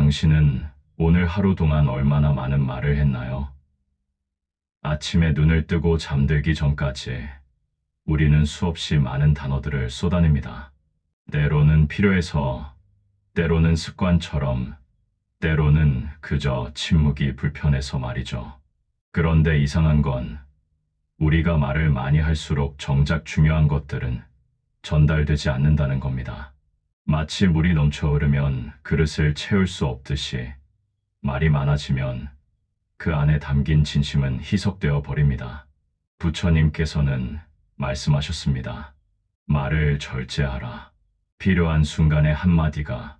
당신은 오늘 하루 동안 얼마나 많은 말을 했나요? 아침에 눈을 뜨고 잠들기 전까지 우리는 수없이 많은 단어들을 쏟아냅니다. 때로는 필요해서, 때로는 습관처럼, 때로는 그저 침묵이 불편해서 말이죠. 그런데 이상한 건 우리가 말을 많이 할수록 정작 중요한 것들은 전달되지 않는다는 겁니다. 마치 물이 넘쳐 흐르면 그릇을 채울 수 없듯이 말이 많아지면 그 안에 담긴 진심은 희석되어 버립니다. 부처님께서는 말씀하셨습니다. 말을 절제하라. 필요한 순간의 한마디가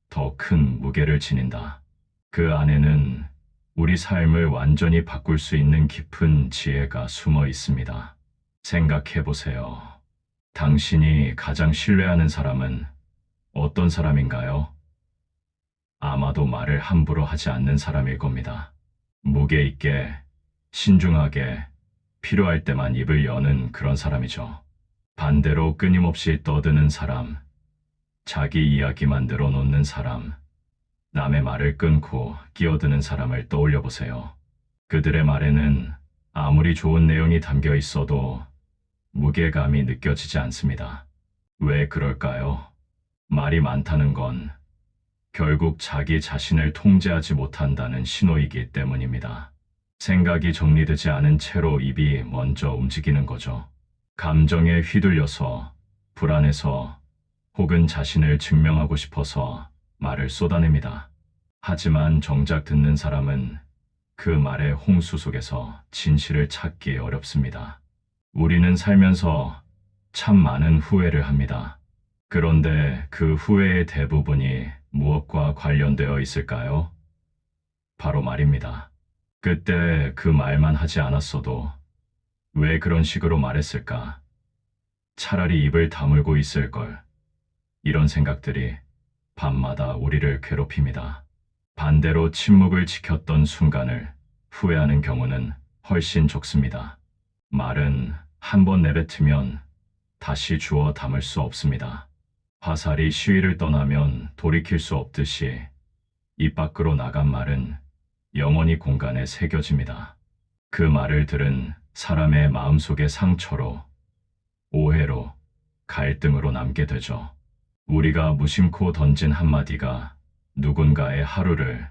더 큰 무게를 지닌다. 그 안에는 우리 삶을 완전히 바꿀 수 있는 깊은 지혜가 숨어 있습니다. 생각해 보세요. 당신이 가장 신뢰하는 사람은 어떤 사람인가요? 아마도 말을 함부로 하지 않는 사람일 겁니다. 무게 있게, 신중하게, 필요할 때만 입을 여는 그런 사람이죠. 반대로 끊임없이 떠드는 사람, 자기 이야기만 늘어놓는 사람, 남의 말을 끊고 끼어드는 사람을 떠올려 보세요. 그들의 말에는 아무리 좋은 내용이 담겨 있어도 무게감이 느껴지지 않습니다. 왜 그럴까요? 말이 많다는 건 결국 자기 자신을 통제하지 못한다는 신호이기 때문입니다. 생각이 정리되지 않은 채로 입이 먼저 움직이는 거죠. 감정에 휘둘려서, 불안해서, 혹은 자신을 증명하고 싶어서 말을 쏟아냅니다. 하지만 정작 듣는 사람은 그 말의 홍수 속에서 진실을 찾기 어렵습니다. 우리는 살면서 참 많은 후회를 합니다. 그런데 그 후회의 대부분이 무엇과 관련되어 있을까요? 바로 말입니다. 그때 그 말만 하지 않았어도 왜 그런 식으로 말했을까? 차라리 입을 다물고 있을 걸. 이런 생각들이 밤마다 우리를 괴롭힙니다. 반대로 침묵을 지켰던 순간을 후회하는 경우는 훨씬 적습니다. 말은 한번 내뱉으면 다시 주워 담을 수 없습니다. 화살이 시위를 떠나면 돌이킬 수 없듯이 입 밖으로 나간 말은 영원히 공간에 새겨집니다. 그 말을 들은 사람의 마음속의 상처로, 오해로, 갈등으로 남게 되죠. 우리가 무심코 던진 한마디가 누군가의 하루를,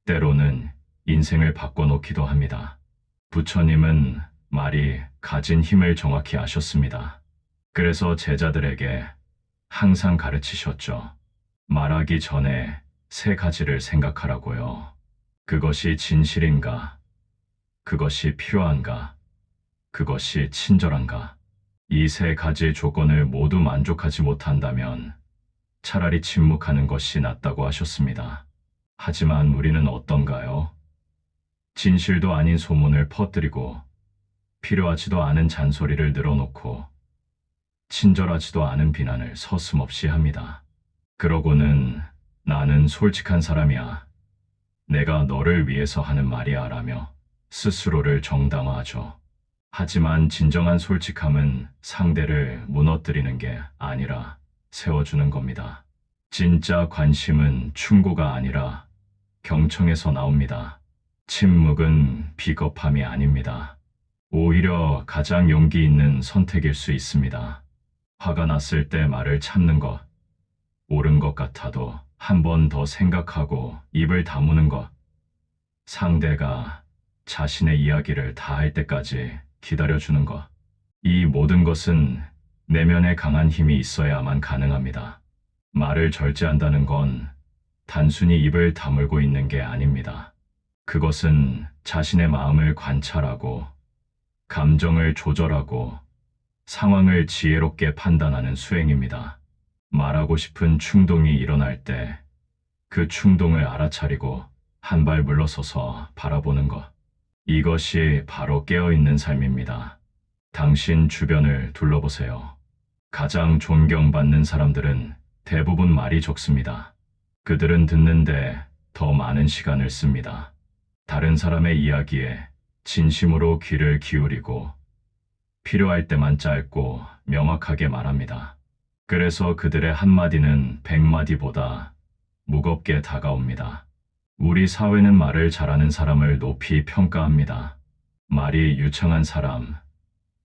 때로는 인생을 바꿔놓기도 합니다. 부처님은 말이 가진 힘을 정확히 아셨습니다. 그래서 제자들에게 항상 가르치셨죠. 말하기 전에 세 가지를 생각하라고요. 그것이 진실인가? 그것이 필요한가? 그것이 친절한가? 이 세 가지 조건을 모두 만족하지 못한다면 차라리 침묵하는 것이 낫다고 하셨습니다. 하지만 우리는 어떤가요? 진실도 아닌 소문을 퍼뜨리고, 필요하지도 않은 잔소리를 늘어놓고, 친절하지도 않은 비난을 서슴없이 합니다. 그러고는 나는 솔직한 사람이야. 내가 너를 위해서 하는 말이야 라며 스스로를 정당화하죠. 하지만 진정한 솔직함은 상대를 무너뜨리는 게 아니라 세워주는 겁니다. 진짜 관심은 충고가 아니라 경청에서 나옵니다. 침묵은 비겁함이 아닙니다. 오히려 가장 용기 있는 선택일 수 있습니다. 화가 났을 때 말을 참는 것, 옳은 것 같아도 한 번 더 생각하고 입을 다무는 것, 상대가 자신의 이야기를 다 할 때까지 기다려주는 것, 이 모든 것은 내면에 강한 힘이 있어야만 가능합니다. 말을 절제한다는 건 단순히 입을 다물고 있는 게 아닙니다. 그것은 자신의 마음을 관찰하고, 감정을 조절하고, 상황을 지혜롭게 판단하는 수행입니다. 말하고 싶은 충동이 일어날 때 그 충동을 알아차리고 한 발 물러서서 바라보는 것. 이것이 바로 깨어있는 삶입니다. 당신 주변을 둘러보세요. 가장 존경받는 사람들은 대부분 말이 적습니다. 그들은 듣는데 더 많은 시간을 씁니다. 다른 사람의 이야기에 진심으로 귀를 기울이고, 필요할 때만 짧고 명확하게 말합니다. 그래서 그들의 한마디는 100마디보다 무겁게 다가옵니다. 우리 사회는 말을 잘하는 사람을 높이 평가합니다. 말이 유창한 사람,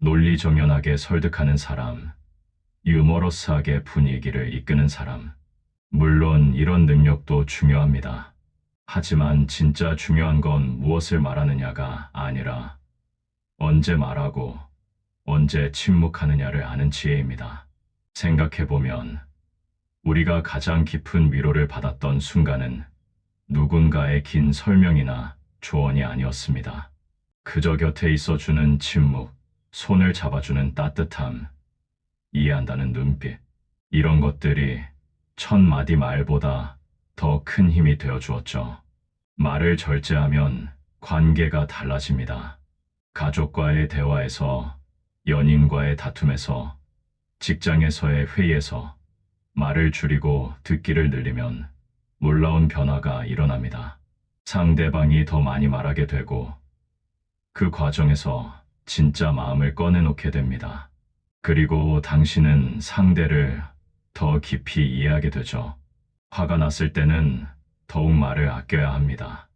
논리정연하게 설득하는 사람, 유머러스하게 분위기를 이끄는 사람. 물론 이런 능력도 중요합니다. 하지만 진짜 중요한 건 무엇을 말하느냐가 아니라 언제 말하고 언제 침묵하느냐를 아는 지혜입니다. 생각해보면 우리가 가장 깊은 위로를 받았던 순간은 누군가의 긴 설명이나 조언이 아니었습니다. 그저 곁에 있어주는 침묵, 손을 잡아주는 따뜻함, 이해한다는 눈빛. 이런 것들이 1000마디 말보다 더 큰 힘이 되어 주었죠. 말을 절제하면 관계가 달라집니다. 가족과의 대화에서, 연인과의 다툼에서, 직장에서의 회의에서 말을 줄이고 듣기를 늘리면 놀라운 변화가 일어납니다. 상대방이 더 많이 말하게 되고 그 과정에서 진짜 마음을 꺼내놓게 됩니다. 그리고 당신은 상대를 더 깊이 이해하게 되죠. 화가 났을 때는 더욱 말을 아껴야 합니다.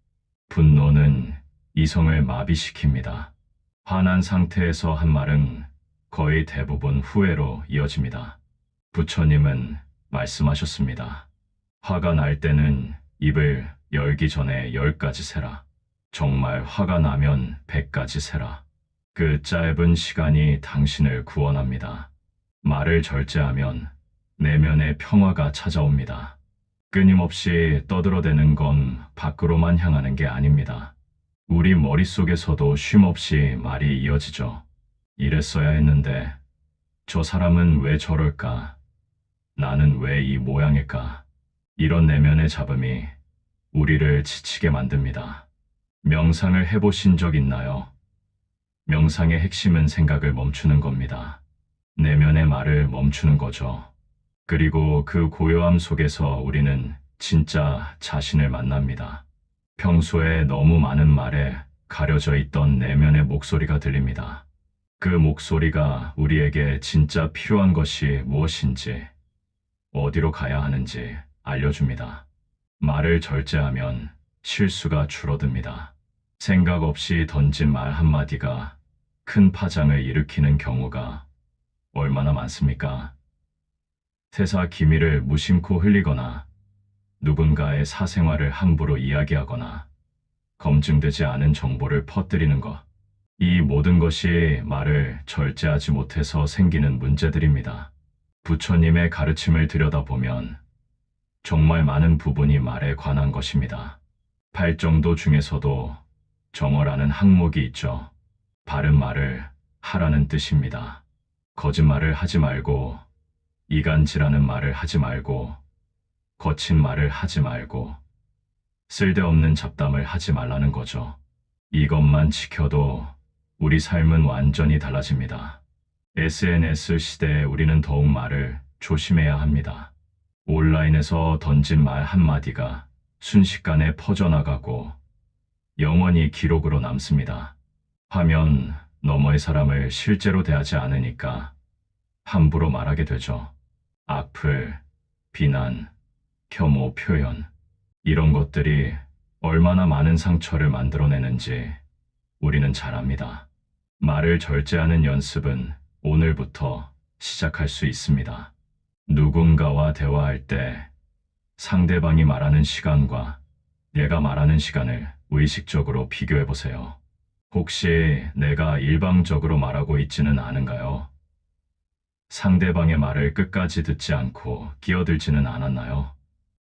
분노는 이성을 마비시킵니다. 화난 상태에서 한 말은 거의 대부분 후회로 이어집니다. 부처님은 말씀하셨습니다. 화가 날 때는 입을 열기 전에 10가지 세라. 정말 화가 나면 100가지 세라. 그 짧은 시간이 당신을 구원합니다. 말을 절제하면 내면의 평화가 찾아옵니다. 끊임없이 떠들어대는 건 밖으로만 향하는 게 아닙니다. 우리 머릿속에서도 쉼없이 말이 이어지죠. 이랬어야 했는데, 저 사람은 왜 저럴까? 나는 왜 이 모양일까? 이런 내면의 잡음이 우리를 지치게 만듭니다. 명상을 해보신 적 있나요? 명상의 핵심은 생각을 멈추는 겁니다. 내면의 말을 멈추는 거죠. 그리고 그 고요함 속에서 우리는 진짜 자신을 만납니다. 평소에 너무 많은 말에 가려져 있던 내면의 목소리가 들립니다. 그 목소리가 우리에게 진짜 필요한 것이 무엇인지, 어디로 가야 하는지 알려줍니다. 말을 절제하면 실수가 줄어듭니다. 생각 없이 던진 말 한마디가 큰 파장을 일으키는 경우가 얼마나 많습니까? 세사 기밀을 무심코 흘리거나 누군가의 사생활을 함부로 이야기하거나 검증되지 않은 정보를 퍼뜨리는 것. 이 모든 것이 말을 절제하지 못해서 생기는 문제들입니다. 부처님의 가르침을 들여다보면 정말 많은 부분이 말에 관한 것입니다. 팔정도 중에서도 정어라는 항목이 있죠. 바른 말을 하라는 뜻입니다. 거짓말을 하지 말고, 이간질하는 말을 하지 말고, 거친 말을 하지 말고, 쓸데없는 잡담을 하지 말라는 거죠. 이것만 지켜도 우리 삶은 완전히 달라집니다. SNS 시대에 우리는 더욱 말을 조심해야 합니다. 온라인에서 던진 말 한마디가 순식간에 퍼져나가고 영원히 기록으로 남습니다. 화면 너머의 사람을 실제로 대하지 않으니까 함부로 말하게 되죠. 악플, 비난, 혐오 표현, 이런 것들이 얼마나 많은 상처를 만들어내는지 우리는 잘 압니다. 말을 절제하는 연습은 오늘부터 시작할 수 있습니다. 누군가와 대화할 때 상대방이 말하는 시간과 내가 말하는 시간을 의식적으로 비교해 보세요. 혹시 내가 일방적으로 말하고 있지는 않은가요? 상대방의 말을 끝까지 듣지 않고 끼어들지는 않았나요?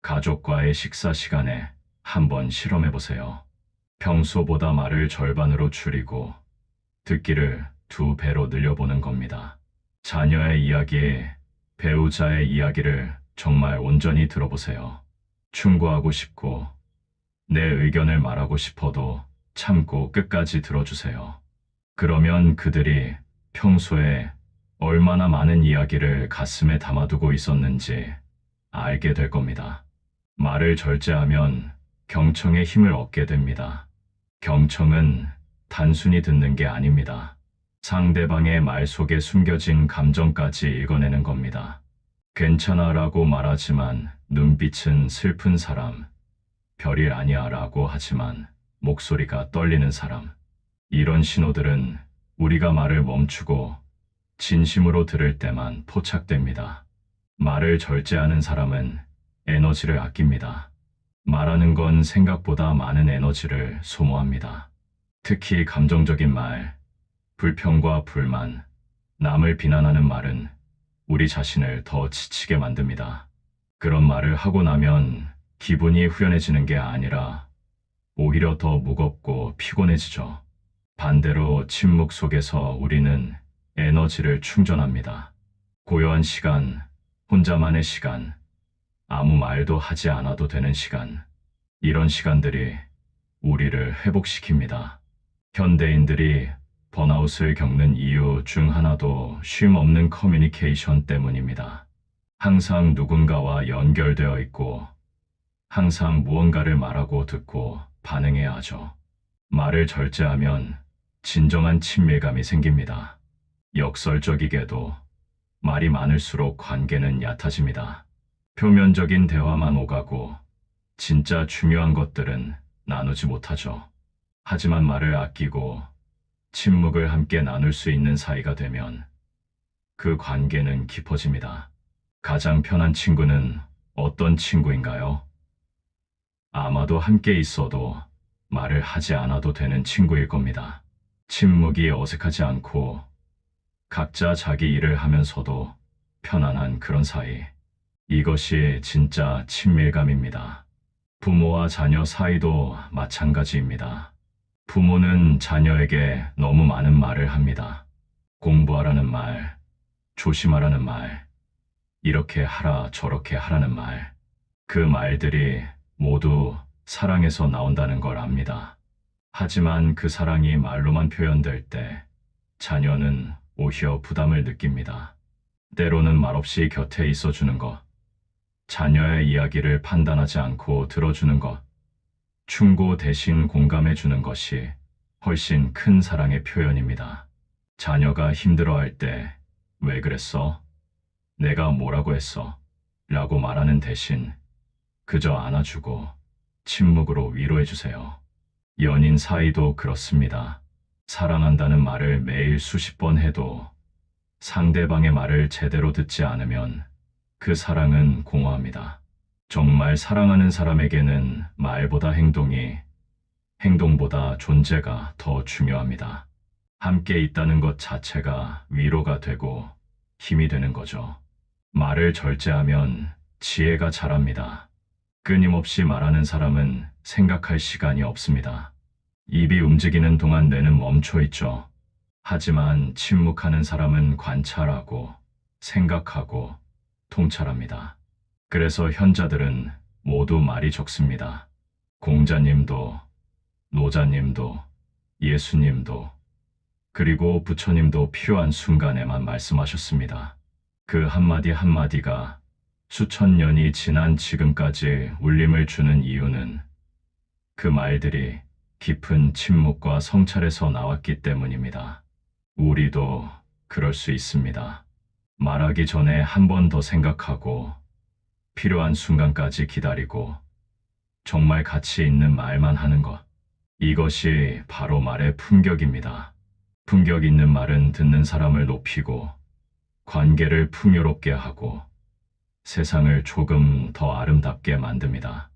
가족과의 식사 시간에 한번 실험해 보세요. 평소보다 말을 절반으로 줄이고 듣기를 2배로 늘려보는 겁니다. 자녀의 이야기, 배우자의 이야기를 정말 온전히 들어보세요. 충고하고 싶고 내 의견을 말하고 싶어도 참고 끝까지 들어주세요. 그러면 그들이 평소에 얼마나 많은 이야기를 가슴에 담아두고 있었는지 알게 될 겁니다. 말을 절제하면 경청의 힘을 얻게 됩니다. 경청은 단순히 듣는 게 아닙니다. 상대방의 말 속에 숨겨진 감정까지 읽어내는 겁니다. 괜찮아라고 말하지만 눈빛은 슬픈 사람, 별일 아니야라고 하지만 목소리가 떨리는 사람. 이런 신호들은 우리가 말을 멈추고 진심으로 들을 때만 포착됩니다. 말을 절제하는 사람은 에너지를 아낍니다. 말하는 건 생각보다 많은 에너지를 소모합니다. 특히 감정적인 말, 불평과 불만, 남을 비난하는 말은 우리 자신을 더 지치게 만듭니다. 그런 말을 하고 나면 기분이 후련해지는 게 아니라 오히려 더 무겁고 피곤해지죠. 반대로 침묵 속에서 우리는 에너지를 충전합니다. 고요한 시간, 혼자만의 시간, 아무 말도 하지 않아도 되는 시간. 이런 시간들이 우리를 회복시킵니다. 현대인들이 번아웃을 겪는 이유 중 하나도 쉼 없는 커뮤니케이션 때문입니다. 항상 누군가와 연결되어 있고, 항상 무언가를 말하고 듣고 반응해야 하죠. 말을 절제하면 진정한 친밀감이 생깁니다. 역설적이게도 말이 많을수록 관계는 얕아집니다. 표면적인 대화만 오가고 진짜 중요한 것들은 나누지 못하죠. 하지만 말을 아끼고 침묵을 함께 나눌 수 있는 사이가 되면 그 관계는 깊어집니다. 가장 편한 친구는 어떤 친구인가요? 아마도 함께 있어도 말을 하지 않아도 되는 친구일 겁니다. 침묵이 어색하지 않고 각자 자기 일을 하면서도 편안한 그런 사이. 이것이 진짜 친밀감입니다. 부모와 자녀 사이도 마찬가지입니다. 부모는 자녀에게 너무 많은 말을 합니다. 공부하라는 말, 조심하라는 말, 이렇게 하라 저렇게 하라는 말. 그 말들이 모두 사랑에서 나온다는 걸 압니다. 하지만 그 사랑이 말로만 표현될 때 자녀는 오히려 부담을 느낍니다. 때로는 말없이 곁에 있어주는 것, 자녀의 이야기를 판단하지 않고 들어주는 것, 충고 대신 공감해주는 것이 훨씬 큰 사랑의 표현입니다. 자녀가 힘들어할 때 왜 그랬어? 내가 뭐라고 했어? 라고 말하는 대신 그저 안아주고 침묵으로 위로해주세요. 연인 사이도 그렇습니다. 사랑한다는 말을 매일 수십 번 해도 상대방의 말을 제대로 듣지 않으면 그 사랑은 공허합니다. 정말 사랑하는 사람에게는 말보다 행동이, 행동보다 존재가 더 중요합니다. 함께 있다는 것 자체가 위로가 되고 힘이 되는 거죠. 말을 절제하면 지혜가 자랍니다. 끊임없이 말하는 사람은 생각할 시간이 없습니다. 입이 움직이는 동안 뇌는 멈춰 있죠. 하지만 침묵하는 사람은 관찰하고 생각하고 통찰합니다. 그래서 현자들은 모두 말이 적습니다. 공자님도, 노자님도, 예수님도, 그리고 부처님도 필요한 순간에만 말씀하셨습니다. 그 한마디 한마디가 수천 년이 지난 지금까지 울림을 주는 이유는 그 말들이 깊은 침묵과 성찰에서 나왔기 때문입니다. 우리도 그럴 수 있습니다. 말하기 전에 한 번 더 생각하고 필요한 순간까지 기다리고 정말 가치 있는 말만 하는 것. 이것이 바로 말의 품격입니다. 품격 있는 말은 듣는 사람을 높이고 관계를 풍요롭게 하고 세상을 조금 더 아름답게 만듭니다.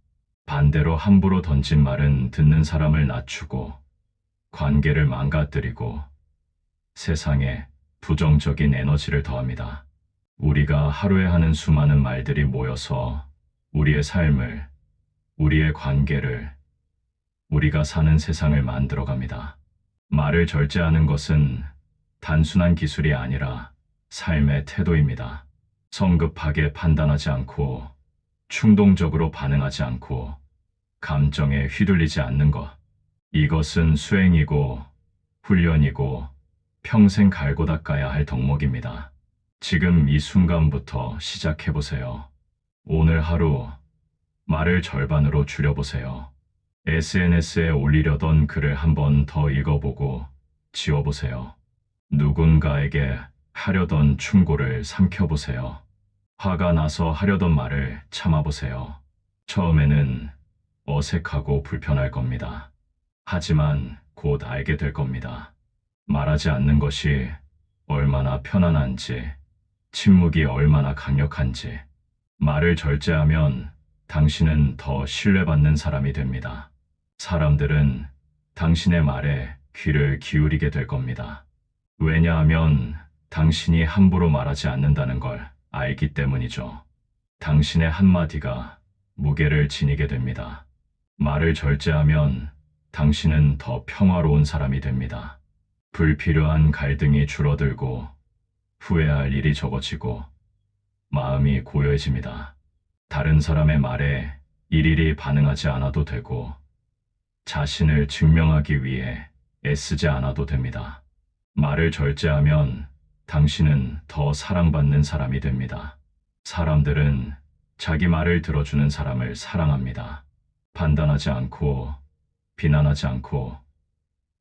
반대로 함부로 던진 말은 듣는 사람을 낮추고 관계를 망가뜨리고 세상에 부정적인 에너지를 더합니다. 우리가 하루에 하는 수많은 말들이 모여서 우리의 삶을, 우리의 관계를, 우리가 사는 세상을 만들어갑니다. 말을 절제하는 것은 단순한 기술이 아니라 삶의 태도입니다. 성급하게 판단하지 않고 충동적으로 반응하지 않고 감정에 휘둘리지 않는 것. 이것은 수행이고 훈련이고 평생 갈고 닦아야 할 덕목입니다. 지금 이 순간부터 시작해보세요. 오늘 하루 말을 절반으로 줄여보세요. SNS에 올리려던 글을 한 번 더 읽어보고 지워보세요. 누군가에게 하려던 충고를 삼켜보세요. 화가 나서 하려던 말을 참아보세요. 처음에는 어색하고 불편할 겁니다. 하지만 곧 알게 될 겁니다. 말하지 않는 것이 얼마나 편안한지, 침묵이 얼마나 강력한지. 말을 절제하면 당신은 더 신뢰받는 사람이 됩니다. 사람들은 당신의 말에 귀를 기울이게 될 겁니다. 왜냐하면 당신이 함부로 말하지 않는다는 걸 알기 때문이죠. 당신의 한마디가 무게를 지니게 됩니다. 말을 절제하면 당신은 더 평화로운 사람이 됩니다. 불필요한 갈등이 줄어들고 후회할 일이 적어지고 마음이 고요해집니다. 다른 사람의 말에 일일이 반응하지 않아도 되고 자신을 증명하기 위해 애쓰지 않아도 됩니다. 말을 절제하면 당신은 더 사랑받는 사람이 됩니다. 사람들은 자기 말을 들어주는 사람을 사랑합니다. 판단하지 않고 비난하지 않고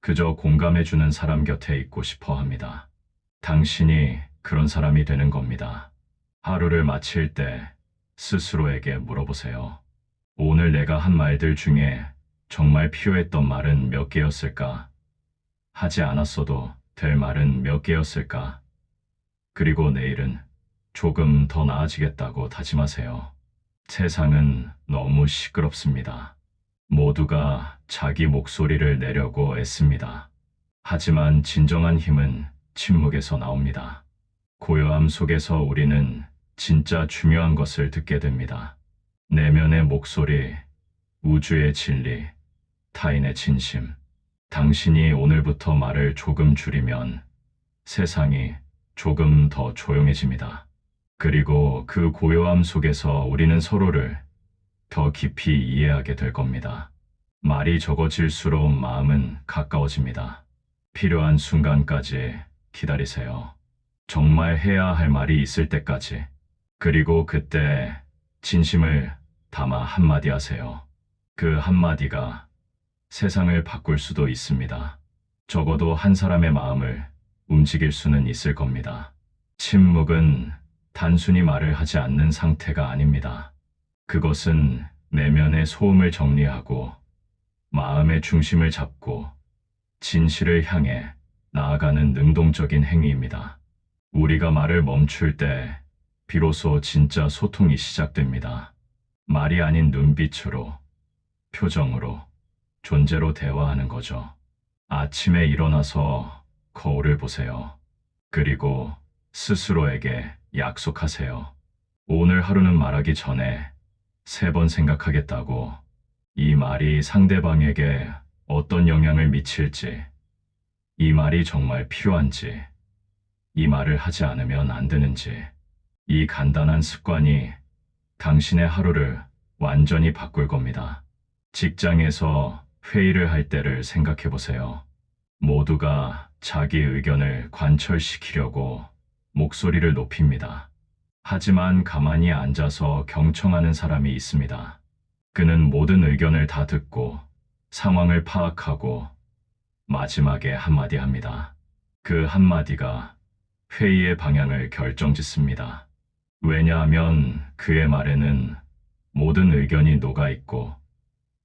그저 공감해주는 사람 곁에 있고 싶어 합니다. 당신이 그런 사람이 되는 겁니다. 하루를 마칠 때 스스로에게 물어보세요. 오늘 내가 한 말들 중에 정말 필요했던 말은 몇 개였을까? 하지 않았어도 될 말은 몇 개였을까? 그리고 내일은 조금 더 나아지겠다고 다짐하세요. 세상은 너무 시끄럽습니다. 모두가 자기 목소리를 내려고 애씁니다. 하지만 진정한 힘은 침묵에서 나옵니다. 고요함 속에서 우리는 진짜 중요한 것을 듣게 됩니다. 내면의 목소리, 우주의 진리, 타인의 진심. 당신이 오늘부터 말을 조금 줄이면 세상이 조금 더 조용해집니다. 그리고 그 고요함 속에서 우리는 서로를 더 깊이 이해하게 될 겁니다. 말이 적어질수록 마음은 가까워집니다. 필요한 순간까지 기다리세요. 정말 해야 할 말이 있을 때까지. 그리고 그때 진심을 담아 한마디 하세요. 그 한마디가 세상을 바꿀 수도 있습니다. 적어도 한 사람의 마음을 움직일 수는 있을 겁니다. 침묵은 단순히 말을 하지 않는 상태가 아닙니다. 그것은 내면의 소음을 정리하고 마음의 중심을 잡고 진실을 향해 나아가는 능동적인 행위입니다. 우리가 말을 멈출 때 비로소 진짜 소통이 시작됩니다. 말이 아닌 눈빛으로, 표정으로, 존재로 대화하는 거죠. 아침에 일어나서 거울을 보세요. 그리고 스스로에게 약속하세요. 오늘 하루는 말하기 전에 3번 생각하겠다고. 이 말이 상대방에게 어떤 영향을 미칠지, 이 말이 정말 필요한지, 이 말을 하지 않으면 안 되는지. 이 간단한 습관이 당신의 하루를 완전히 바꿀 겁니다. 직장에서 회의를 할 때를 생각해 보세요. 모두가 자기 의견을 관철시키려고 목소리를 높입니다. 하지만 가만히 앉아서 경청하는 사람이 있습니다. 그는 모든 의견을 다 듣고 상황을 파악하고 마지막에 한마디 합니다. 그 한마디가 회의의 방향을 결정짓습니다. 왜냐하면 그의 말에는 모든 의견이 녹아있고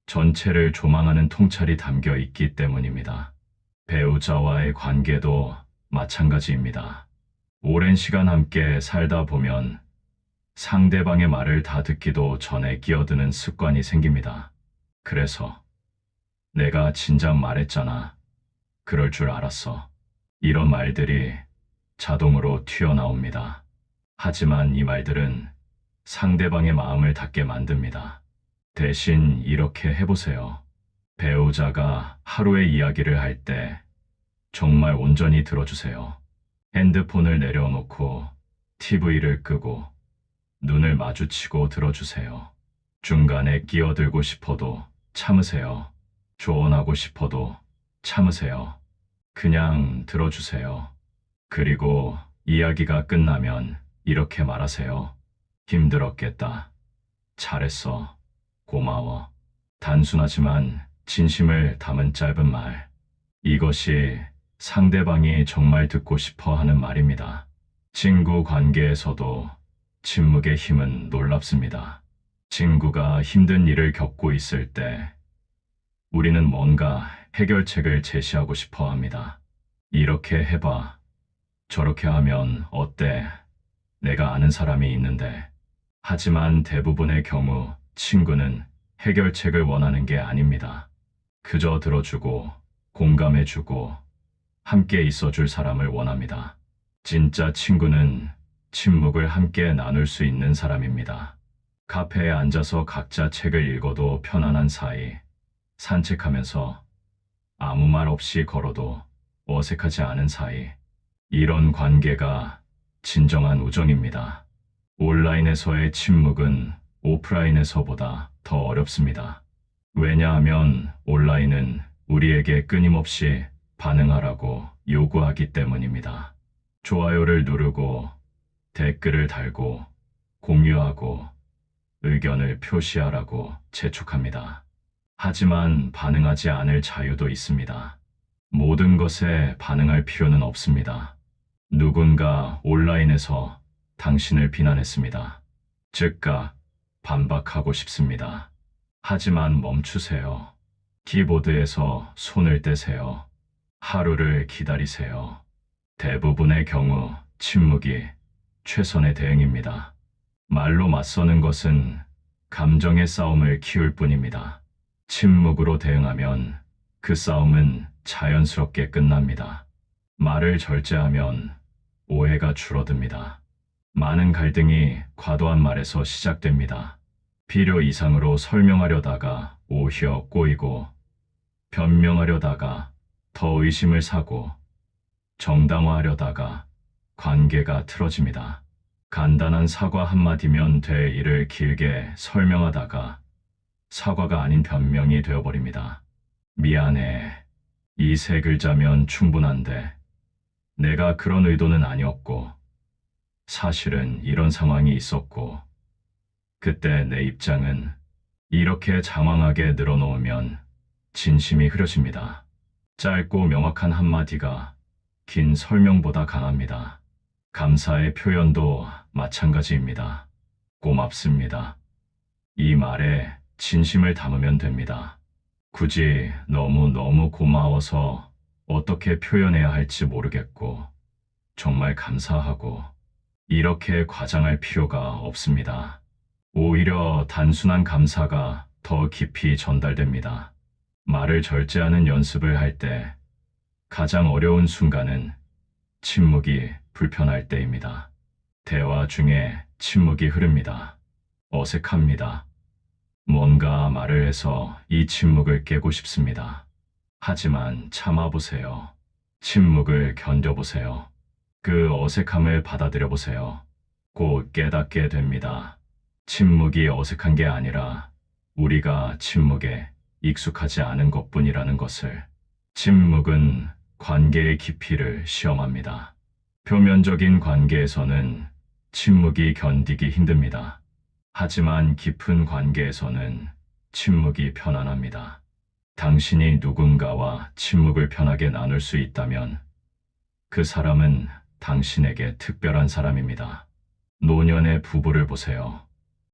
전체를 조망하는 통찰이 담겨 있기 때문입니다. 배우자와의 관계도 마찬가지입니다. 오랜 시간 함께 살다 보면 상대방의 말을 다 듣기도 전에 끼어드는 습관이 생깁니다. 그래서 내가 진작 말했잖아. 그럴 줄 알았어. 이런 말들이 자동으로 튀어나옵니다. 하지만 이 말들은 상대방의 마음을 닫게 만듭니다. 대신 이렇게 해보세요. 배우자가 하루의 이야기를 할 때 정말 온전히 들어주세요. 핸드폰을 내려놓고 TV를 끄고 눈을 마주치고 들어주세요. 중간에 끼어들고 싶어도 참으세요. 조언하고 싶어도 참으세요. 그냥 들어주세요. 그리고 이야기가 끝나면 이렇게 말하세요. 힘들었겠다. 잘했어. 고마워. 단순하지만 진심을 담은 짧은 말. 이것이 상대방이 정말 듣고 싶어 하는 말입니다. 친구 관계에서도 침묵의 힘은 놀랍습니다. 친구가 힘든 일을 겪고 있을 때 우리는 뭔가 해결책을 제시하고 싶어 합니다. 이렇게 해봐. 저렇게 하면 어때? 내가 아는 사람이 있는데. 하지만 대부분의 경우 친구는 해결책을 원하는 게 아닙니다. 그저 들어주고 공감해주고 함께 있어줄 사람을 원합니다. 진짜 친구는 침묵을 함께 나눌 수 있는 사람입니다. 카페에 앉아서 각자 책을 읽어도 편안한 사이, 산책하면서 아무 말 없이 걸어도 어색하지 않은 사이, 이런 관계가 진정한 우정입니다. 온라인에서의 침묵은 오프라인에서보다 더 어렵습니다. 왜냐하면 온라인은 우리에게 끊임없이 반응하라고 요구하기 때문입니다. 좋아요를 누르고 댓글을 달고 공유하고 의견을 표시하라고 재촉합니다. 하지만 반응하지 않을 자유도 있습니다. 모든 것에 반응할 필요는 없습니다. 누군가 온라인에서 당신을 비난했습니다. 즉각 반박하고 싶습니다. 하지만 멈추세요. 키보드에서 손을 떼세요. 하루를 기다리세요. 대부분의 경우 침묵이 최선의 대응입니다. 말로 맞서는 것은 감정의 싸움을 키울 뿐입니다. 침묵으로 대응하면 그 싸움은 자연스럽게 끝납니다. 말을 절제하면 오해가 줄어듭니다. 많은 갈등이 과도한 말에서 시작됩니다. 필요 이상으로 설명하려다가 오히려 꼬이고, 변명하려다가 더 의심을 사고, 정당화하려다가 관계가 틀어집니다. 간단한 사과 한마디면 될 일을 길게 설명하다가 사과가 아닌 변명이 되어버립니다. 미안해. 이 세 글자면 충분한데 내가 그런 의도는 아니었고 사실은 이런 상황이 있었고 그때 내 입장은 이렇게 장황하게 늘어놓으면 진심이 흐려집니다. 짧고 명확한 한마디가 긴 설명보다 강합니다. 감사의 표현도 마찬가지입니다. 고맙습니다. 이 말에 진심을 담으면 됩니다. 굳이 너무너무 고마워서 어떻게 표현해야 할지 모르겠고 정말 감사하고 이렇게 과장할 필요가 없습니다. 오히려 단순한 감사가 더 깊이 전달됩니다. 말을 절제하는 연습을 할 때 가장 어려운 순간은 침묵이 불편할 때입니다. 대화 중에 침묵이 흐릅니다. 어색합니다. 뭔가 말을 해서 이 침묵을 깨고 싶습니다. 하지만 참아보세요. 침묵을 견뎌보세요. 그 어색함을 받아들여보세요. 곧 깨닫게 됩니다. 침묵이 어색한 게 아니라 우리가 침묵에 익숙하지 않은 것뿐이라는 것을. 침묵은 관계의 깊이를 시험합니다. 표면적인 관계에서는 침묵이 견디기 힘듭니다. 하지만 깊은 관계에서는 침묵이 편안합니다. 당신이 누군가와 침묵을 편하게 나눌 수 있다면 그 사람은 당신에게 특별한 사람입니다. 노년의 부부를 보세요.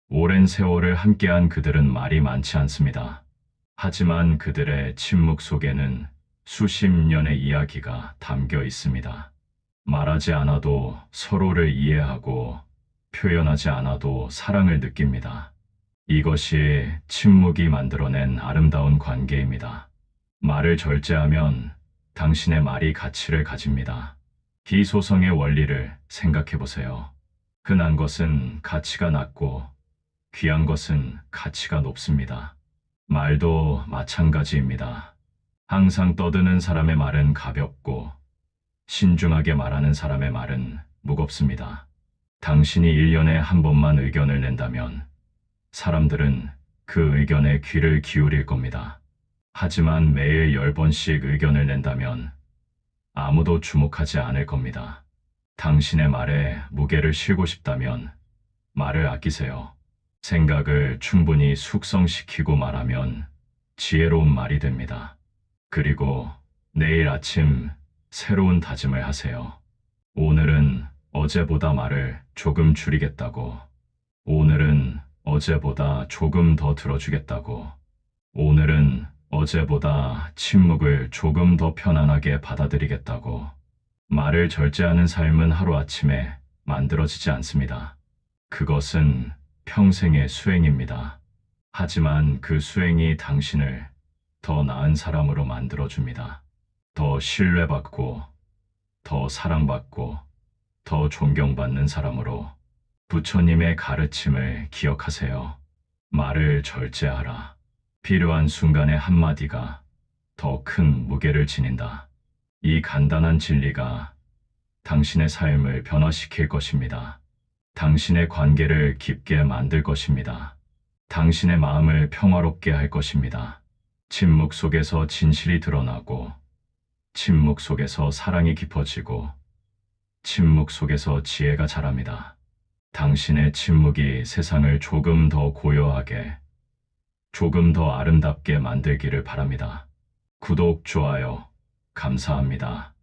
오랜 세월을 함께한 그들은 말이 많지 않습니다. 하지만 그들의 침묵 속에는 수십 년의 이야기가 담겨 있습니다. 말하지 않아도 서로를 이해하고 표현하지 않아도 사랑을 느낍니다. 이것이 침묵이 만들어낸 아름다운 관계입니다. 말을 절제하면 당신의 말이 가치를 가집니다. 비소성의 원리를 생각해 보세요. 흔한 것은 가치가 낮고 귀한 것은 가치가 높습니다. 말도 마찬가지입니다. 항상 떠드는 사람의 말은 가볍고 신중하게 말하는 사람의 말은 무겁습니다. 당신이 1년에 한 번만 의견을 낸다면 사람들은 그 의견에 귀를 기울일 겁니다. 하지만 매일 10번씩 의견을 낸다면 아무도 주목하지 않을 겁니다. 당신의 말에 무게를 실고 싶다면 말을 아끼세요. 생각을 충분히 숙성시키고 말하면 지혜로운 말이 됩니다. 그리고 내일 아침 새로운 다짐을 하세요. 오늘은 어제보다 말을 조금 줄이겠다고. 오늘은 어제보다 조금 더 들어주겠다고. 오늘은 어제보다 침묵을 조금 더 편안하게 받아들이겠다고. 말을 절제하는 삶은 하루아침에 만들어지지 않습니다. 그것은 평생의 수행입니다. 하지만 그 수행이 당신을 더 나은 사람으로 만들어줍니다. 더 신뢰받고, 더 사랑받고, 더 존경받는 사람으로. 부처님의 가르침을 기억하세요. 말을 절제하라. 필요한 순간의 한마디가 더 큰 무게를 지닌다. 이 간단한 진리가 당신의 삶을 변화시킬 것입니다. 당신의 관계를 깊게 만들 것입니다. 당신의 마음을 평화롭게 할 것입니다. 침묵 속에서 진실이 드러나고, 침묵 속에서 사랑이 깊어지고, 침묵 속에서 지혜가 자랍니다. 당신의 침묵이 세상을 조금 더 고요하게, 조금 더 아름답게 만들기를 바랍니다. 구독, 좋아요, 감사합니다.